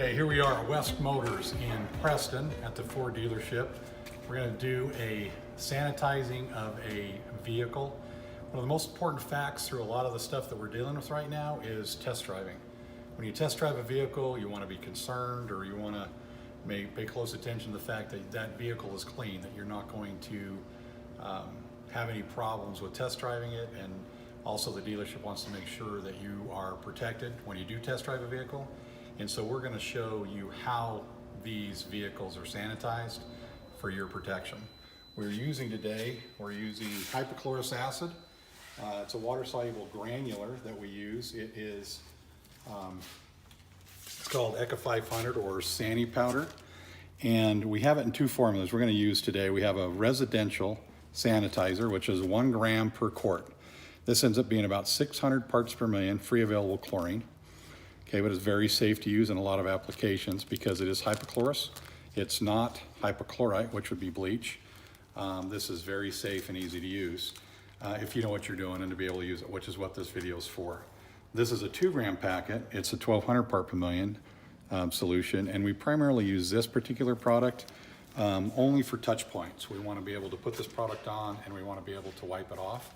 Okay, here we are at West Motors in Preston at the Ford dealership. We're going to do a sanitizing of a vehicle. One of the most important facts through a lot of the stuff that we're dealing with right now is test driving. When you test drive a vehicle, you want to be concerned, or you want to pay close attention to the fact that that vehicle is clean, that you're not going to have any problems with test driving it, and also the dealership wants to make sure that you are protected when you do test drive a vehicle. And so we're going to show you how these vehicles are sanitized for your protection. We're using hypochlorous acid. It's a water-soluble granular that we use. It is, it's called ECA 500 or Sani powder. And we have it in two formulas we're going to use today. We have a residential sanitizer, which is 1 gram per quart. This ends up being about 600 parts per million free available chlorine. Okay, but it's very safe to use in a lot of applications because it is hypochlorous. It's not hypochlorite, which would be bleach. This is very safe and easy to use if you know what you're doing and to be able to use it, which is what this video is for. This is a 2 gram packet. It's a 1200 part per million solution, and we primarily use this particular product only for touch points. We want to be able to put this product on and we want to be able to wipe it off.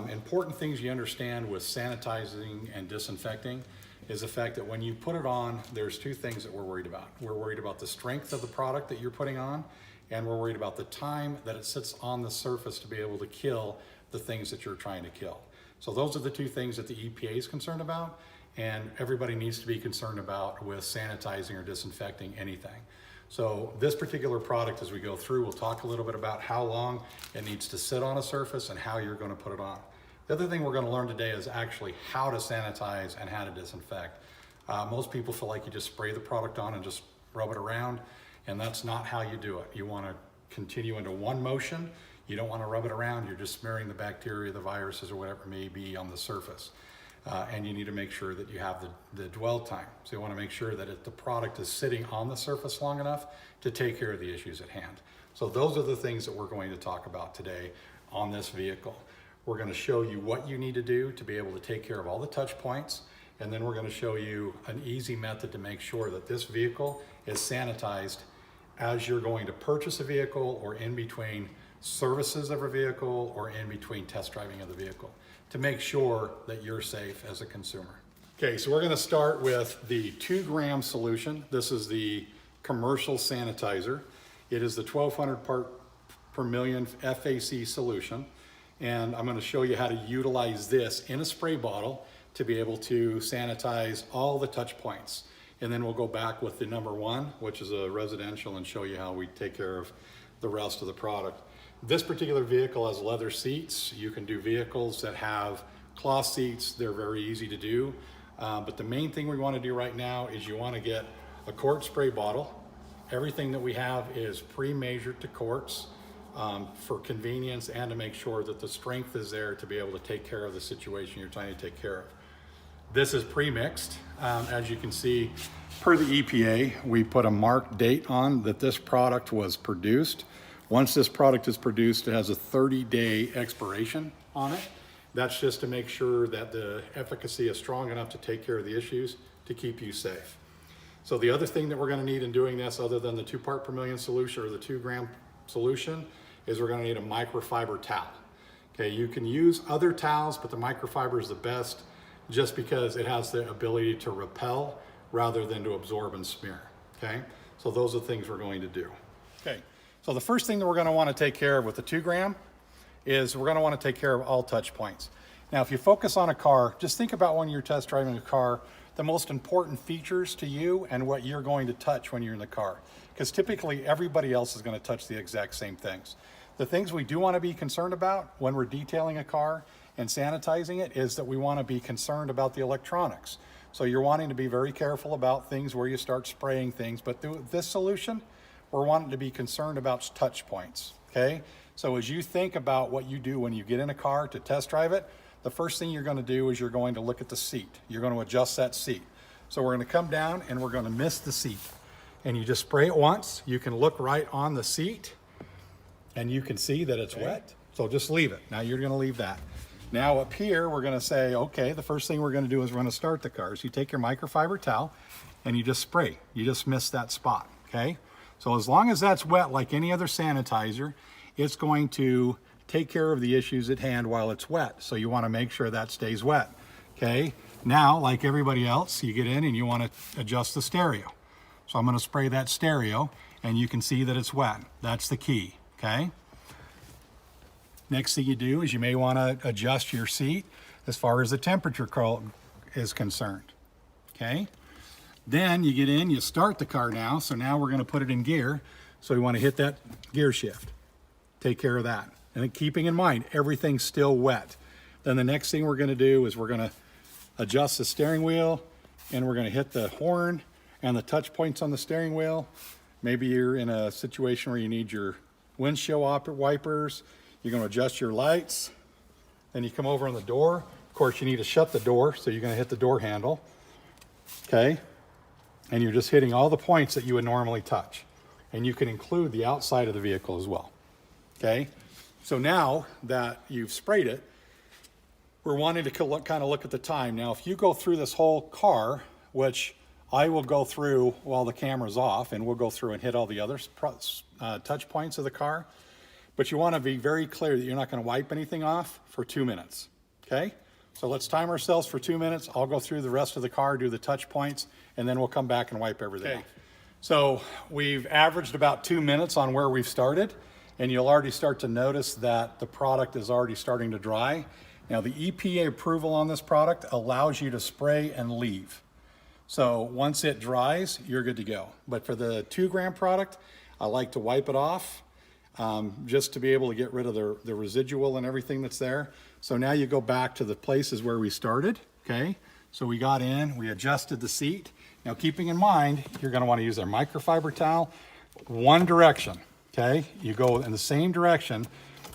Important things you understand with sanitizing and disinfecting is the fact that when you put it on, there's two things that we're worried about. We're worried about the strength of the product that you're putting on, and we're worried about the time that it sits on the surface to be able to kill the things that you're trying to kill. So those are the two things that the EPA is concerned about, and everybody needs to be concerned about with sanitizing or disinfecting anything. So this particular product, as we go through, we'll talk a little bit about how long it needs to sit on a surface and how you're going to put it on. The other thing we're going to learn today is actually how to sanitize and how to disinfect. Most people feel like you just spray the product on and just rub it around, and that's not how you do it. You want to continue into one motion. You don't want to rub it around. You're just smearing the bacteria, the viruses, or whatever it may be on the surface. And you need to make sure that you have the dwell time. So you want to make sure that the product is sitting on the surface long enough to take care of the issues at hand. So those are the things that we're going to talk about today on this vehicle. We're going to show you what you need to do to be able to take care of all the touch points, and then we're going to show you an easy method to make sure that this vehicle is sanitized as you're going to purchase a vehicle, or in between services of a vehicle, or in between test driving of the vehicle, to make sure that you're safe as a consumer. Okay, so we're going to start with the 2 gram solution. This is the commercial sanitizer. It is the 1200 part per million FAC solution. And I'm going to show you how to utilize this in a spray bottle to be able to sanitize all the touch points. And then we'll go back with the number 1, which is a residential, and show you how we take care of the rest of the product. This particular vehicle has leather seats. You can do vehicles that have cloth seats. They're very easy to do. But the main thing we want to do right now is you want to get a quart spray bottle. Everything that we have is pre-measured to quarts. For convenience and to make sure that the strength is there to be able to take care of the situation you're trying to take care of. This is pre-mixed. As you can see, per the EPA, we put a marked date on that this product was produced. Once this product is produced, it has a 30-day expiration on it. That's just to make sure that the efficacy is strong enough to take care of the issues to keep you safe. So the other thing that we're going to need in doing this, other than the 2 part per million solution or the 2 gram solution, is we're going to need a microfiber towel. Okay, you can use other towels, but the microfiber is the best just because it has the ability to repel rather than to absorb and smear. Okay, so those are the things we're going to do. Okay, so the first thing that we're going to want to take care of with the 2 gram is we're going to want to take care of all touch points. Now, if you focus on a car, just think about when you're test driving a car, the most important features to you and what you're going to touch when you're in the car. Because typically everybody else is going to touch the exact same things. The things we do want to be concerned about when we're detailing a car and sanitizing it is that we want to be concerned about the electronics. So you're wanting to be very careful about things where you start spraying things, but this solution, we're wanting to be concerned about touch points, okay? So as you think about what you do when you get in a car to test drive it, the first thing you're going to do is you're going to look at the seat. You're going to adjust that seat. So we're going to come down and we're going to miss the seat. And you just spray it once. You can look right on the seat and you can see that it's wet. So just leave it. Now you're going to leave that. Now up here, we're gonna say, okay, the first thing we're gonna do is we're gonna start the car. So you take your microfiber towel and you just spray. You just miss that spot, okay? So as long as that's wet like any other sanitizer, it's going to take care of the issues at hand while it's wet. So you wanna make sure that stays wet, okay? Now, like everybody else, you get in and you wanna adjust the stereo. So I'm gonna spray that stereo and you can see that it's wet. That's the key, okay? Next thing you do is you may want to adjust your seat as far as the temperature is concerned, okay? Then you get in, you start the car now, so now we're going to put it in gear, so we want to hit that gear shift. Take care of that. And then keeping in mind, everything's still wet. Then the next thing we're going to do is we're going to adjust the steering wheel, and we're going to hit the horn and the touch points on the steering wheel. Maybe you're in a situation where you need your windshield wipers. You're going to adjust your lights. Then you come over on the door. Of course, you need to shut the door, so you're going to hit the door handle. Okay? And you're just hitting all the points that you would normally touch. And you can include the outside of the vehicle as well. Okay? So now that you've sprayed it, we're wanting to kind of look at the time. Now, if you go through this whole car, which I will go through while the camera's off, and we'll go through and hit all the other touch points of the car. But you want to be very clear that you're not going to wipe anything off for 2 minutes, okay? So let's time ourselves for 2 minutes. I'll go through the rest of the car, do the touch points, and then we'll come back and wipe everything off. So we've averaged about 2 minutes on where we've started, and you'll already start to notice that the product is already starting to dry. Now, the EPA approval on this product allows you to spray and leave. So once it dries, you're good to go. But for the 2 gram product, I like to wipe it off. Just to be able to get rid of the residual and everything that's there. So now you go back to the places where we started, okay? So we got in, we adjusted the seat. Now keeping in mind, you're gonna wanna use our microfiber towel, one direction, okay? You go in the same direction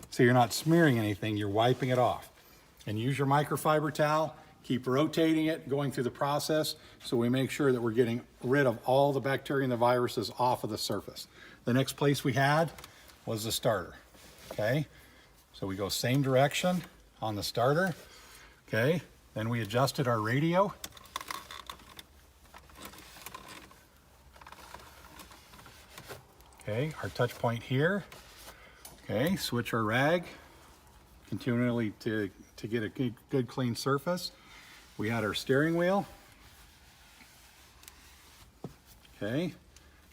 so you're not smearing anything, you're wiping it off. And use your microfiber towel, keep rotating it, going through the process, so we make sure that we're getting rid of all the bacteria and the viruses off of the surface. The next place we had was the starter, okay? So we go same direction on the starter, okay? Then we adjusted our radio. Okay, our touch point here. Okay, switch our rag continually to get a good clean surface. We had our steering wheel. Okay.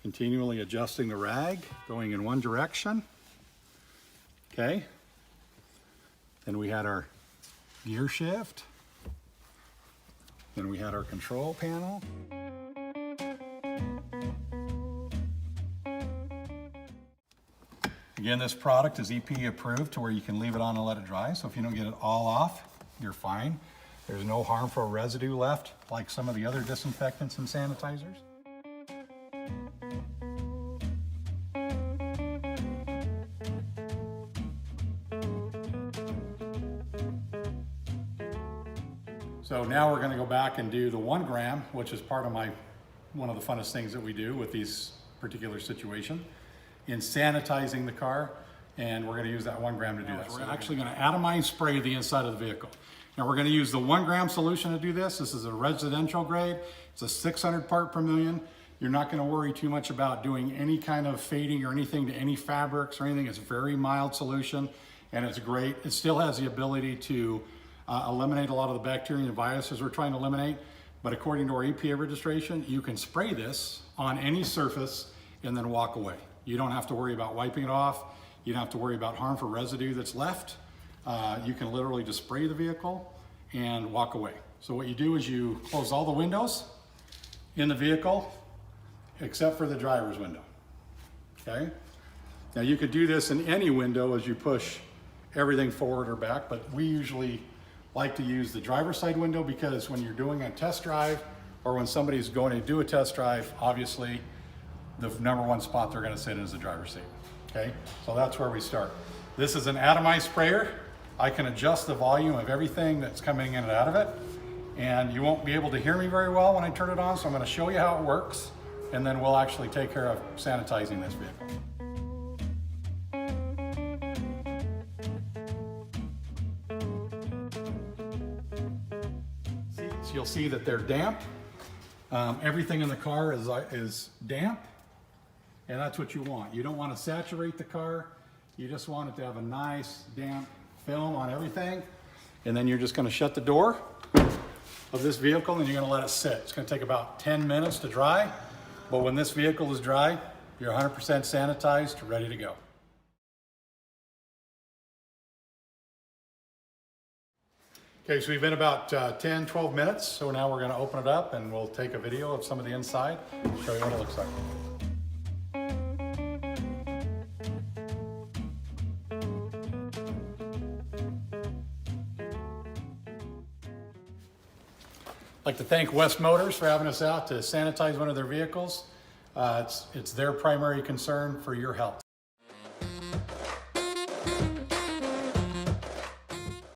Continually adjusting the rag, going in one direction. Okay. Then we had our gear shift. Then we had our control panel. Again, this product is EPA approved to where you can leave it on and let it dry. So if you don't get it all off, you're fine. There's no harmful residue left like some of the other disinfectants and sanitizers. So now we're going to go back and do the 1 gram, which is part of one of the funnest things that we do with these particular situation in sanitizing the car. And we're going to use that 1 gram to do that. We're actually going to atomize spray the inside of the vehicle. Now we're going to use the 1 gram solution to do this. This is a residential grade. It's a 600 part per million. You're not going to worry too much about doing any kind of fading or anything to any fabrics or anything. It's a very mild solution and it's great. It still has the ability to eliminate a lot of the bacteria and viruses we're trying to eliminate. But according to our EPA registration, you can spray this on any surface and then walk away. You don't have to worry about wiping it off. You don't have to worry about harmful residue that's left. You can literally just spray the vehicle and walk away. So what you do is you close all the windows in the vehicle except for the driver's window, okay? Now you could do this in any window as you push everything forward or back, but we usually like to use the driver's side window because when you're doing a test drive or when somebody's going to do a test drive, obviously the number 1 spot they're going to sit in is the driver's seat, okay? So that's where we start. This is an atomized sprayer. I can adjust the volume of everything that's coming in and out of it, and you won't be able to hear me very well when I turn it on, so I'm going to show you how it works, and then we'll actually take care of sanitizing this vehicle. seats, you'll see that they're damp. Everything in the car is damp, and that's what you want. You don't want to saturate the car. You just want it to have a nice damp film on everything. And then you're just going to shut the door of this vehicle and you're going to let it sit. It's going to take about 10 minutes to dry, but when this vehicle is dry, you're 100% sanitized, ready to go. Okay, so we've been about 10, 12 minutes, so now we're going to open it up and we'll take a video of some of the inside, show you what it looks like. I'd like to thank West Motors for having us out to sanitize one of their vehicles. It's their primary concern for your health.